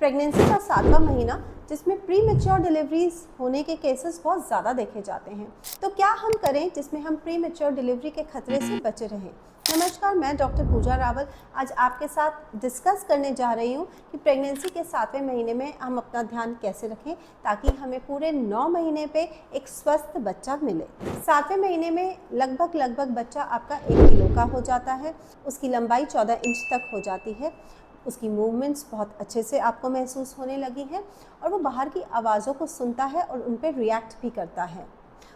Pregnancy का 7वां महीना जिसमें प्री मैच्योर डिलीवरीज होने के केसेस बहुत ज़्यादा देखे जाते हैं। तो क्या हम करें जिसमें हम प्री मैच्योर डिलीवरी के खतरे से बचे रहें। नमस्कार, मैं डॉक्टर पूजा रावल आज आपके साथ डिस्कस करने जा रही हूँ कि प्रेगनेंसी के 7वें महीने में हम अपना ध्यान कैसे रखें ताकि हमें पूरे 9 महीने पे एक स्वस्थ बच्चा मिले। 7वें महीने में लगभग बच्चा आपका 1 किलो का हो जाता है, उसकी लंबाई 14 इंच तक हो जाती है, उसकी मूवमेंट्स बहुत अच्छे से आपको महसूस होने लगी हैं और वो बाहर की आवाज़ों को सुनता है और उन पर रिएक्ट भी करता है।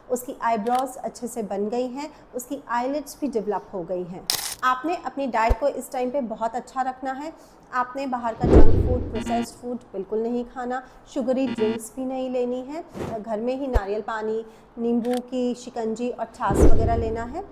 उसकी आईब्रोज अच्छे से बन गई हैं, उसकी आईलिड्स भी डेवलप हो गई हैं। आपने अपनी डाइट को इस टाइम पे बहुत अच्छा रखना है। आपने बाहर का जंक फूड, प्रोसेस्ड फूड बिल्कुल नहीं खाना, शुगरी ड्रिंक्स भी नहीं लेनी है। घर में ही नारियल पानी, नींबू की शिकंजी और छाछ वगैरह लेना है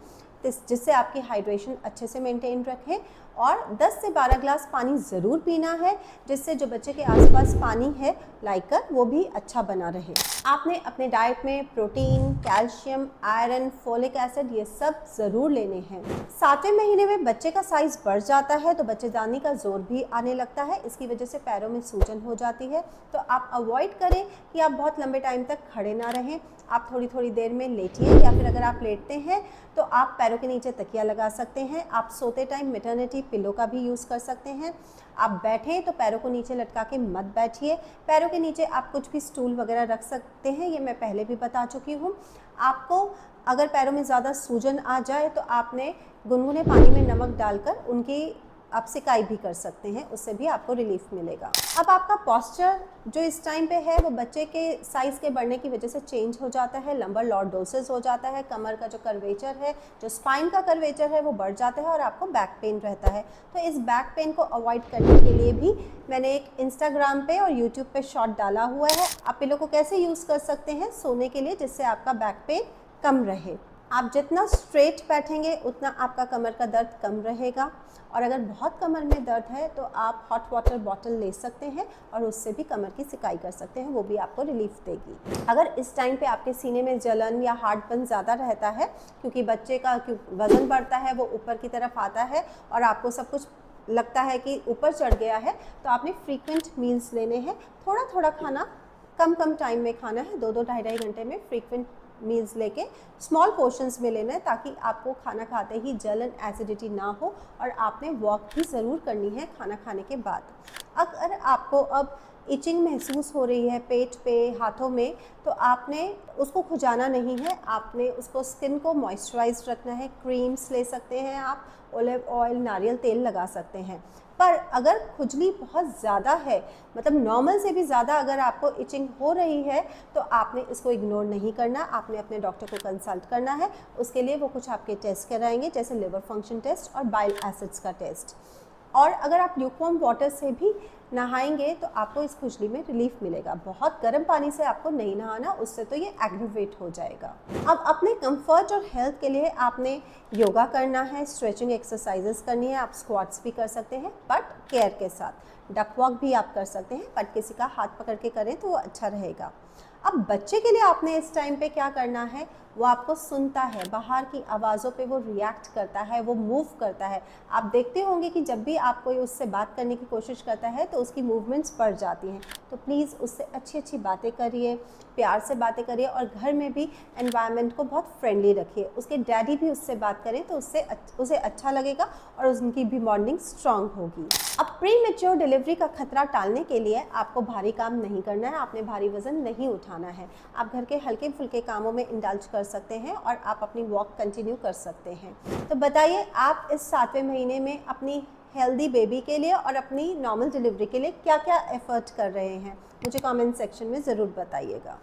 जिससे आपकी हाइड्रेशन अच्छे से मेंटेन रखें। और 10 से 12 ग्लास पानी ज़रूर पीना है जिससे जो बच्चे के आसपास पानी है लाइकर वो भी अच्छा बना रहे। आपने अपने डाइट में protein, calcium, iron, folic acid ये सब ज़रूर लेने हैं। 7वें महीने में बच्चे का साइज़ बढ़ जाता है तो बच्चेदानी का जोर भी आने लगता है, इसकी वजह से पैरों में सूजन हो जाती है। तो आप अवॉइड करें कि आप बहुत लंबे टाइम तक खड़े ना रहें। आप थोड़ी देर में लेटिए या फिर अगर आप लेटते हैं तो आप पैरों के नीचे तकिया लगा सकते हैं। आप सोते टाइम मैटरनिटी पिलो का भी यूज़ कर सकते हैं। आप बैठें तो पैरों को नीचे लटका के मत बैठिए। पैरों के नीचे आप कुछ भी स्टूल वगैरह रख सकते हैं, ये मैं पहले भी बता चुकी हूँ। आपको अगर पैरों में ज़्यादा सूजन आ जाए तो आपने गुनगुने पानी में नमक डालकर उनकी आप सिकाई भी कर सकते हैं, उससे भी आपको रिलीफ मिलेगा। अब आपका पोस्चर जो इस टाइम पे है वो बच्चे के साइज़ के बढ़ने की वजह से चेंज हो जाता है, लंबर लॉर्डोसिस हो जाता है, कमर का जो कर्वेचर है, जो स्पाइन का कर्वेचर है वो बढ़ जाता है और आपको बैक पेन रहता है। तो इस बैक पेन को अवॉइड करने के लिए भी मैंने एक इंस्टाग्राम पे और यूट्यूब पे शॉर्ट डाला हुआ है। आप पिलो को कैसे यूज़ कर सकते हैं सोने के लिए जिससे आपका बैक पेन कम रहे। आप जितना स्ट्रेट बैठेंगे उतना आपका कमर का दर्द कम रहेगा। और अगर बहुत कमर में दर्द है तो आप हॉट वाटर बॉटल ले सकते हैं और उससे भी कमर की सिकाई कर सकते हैं, वो भी आपको रिलीफ देगी। अगर इस टाइम पे आपके सीने में जलन या हार्टबर्न ज़्यादा रहता है क्योंकि बच्चे का वज़न बढ़ता है, वो ऊपर की तरफ आता है और आपको सब कुछ लगता है कि ऊपर चढ़ गया है, तो आपने फ्रीक्वेंट मील्स लेने हैं। थोड़ा खाना कम टाइम में खाना है, 2-2 ढाई घंटे में फ्रीक्वेंट मील्स लेके स्मॉल पोर्शंस में लेना है ताकि आपको खाना खाते ही जलन, एसिडिटी ना हो। और आपने वॉक भी ज़रूर करनी है खाना खाने के बाद। अगर आपको अब इचिंग महसूस हो रही है पेट पे, हाथों में, तो आपने उसको खुजाना नहीं है, आपने उसको स्किन को मॉइस्चराइज रखना है। क्रीम्स ले सकते हैं आप, ओलिव ऑयल, नारियल तेल लगा सकते हैं। पर अगर खुजली बहुत ज़्यादा है, मतलब नॉर्मल से भी ज़्यादा अगर आपको इचिंग हो रही है तो आपने इसको इग्नोर नहीं करना, आपने अपने डॉक्टर को कंसल्ट करना है। उसके लिए वो कुछ आपके टेस्ट कराएंगे जैसे लिवर फंक्शन टेस्ट और बाइल एसिड्स का टेस्ट। और अगर आप ल्यूकवार्म वाटर से भी नहाएंगे तो आपको इस खुजली में रिलीफ मिलेगा। बहुत गर्म पानी से आपको नहीं नहाना, उससे तो ये एग्रीवेट हो जाएगा। अब अपने कंफर्ट और हेल्थ के लिए आपने योगा करना है, स्ट्रेचिंग एक्सरसाइजेस करनी है, आप स्क्वाट्स भी कर सकते हैं बट केयर के साथ। डक वॉक भी आप कर सकते हैं बट किसी का हाथ पकड़ के करें तो वो अच्छा रहेगा। अब बच्चे के लिए आपने इस टाइम पे क्या करना है, वो आपको सुनता है, बाहर की आवाज़ों पे वो रिएक्ट करता है, वो मूव करता है। आप देखते होंगे कि जब भी आप कोई उससे बात करने की कोशिश करता है तो उसकी मूवमेंट्स बढ़ जाती हैं। तो प्लीज़ उससे अच्छी बातें करिए, प्यार से बातें करिए और घर में भी एनवायरनमेंट को बहुत फ्रेंडली रखिए। उसके डैडी भी उससे बात करें तो उसे अच्छा लगेगा और उनकी भी बॉन्डिंग स्ट्रांग होगी। अब प्री मैच्योर डिलीवरी का खतरा टालने के लिए आपको भारी काम नहीं करना है, आपने भारी वजन नहीं उठाना है। आप घर के हल्के फुल्के कामों में इंडल्ज कर सकते हैं और आप अपनी वॉक कंटिन्यू कर सकते हैं। तो बताइए आप इस 7वें महीने में अपनी हेल्दी बेबी के लिए और अपनी नॉर्मल डिलीवरी के लिए क्या क्या एफर्ट कर रहे हैं, मुझे कमेंट सेक्शन में ज़रूर बताइएगा।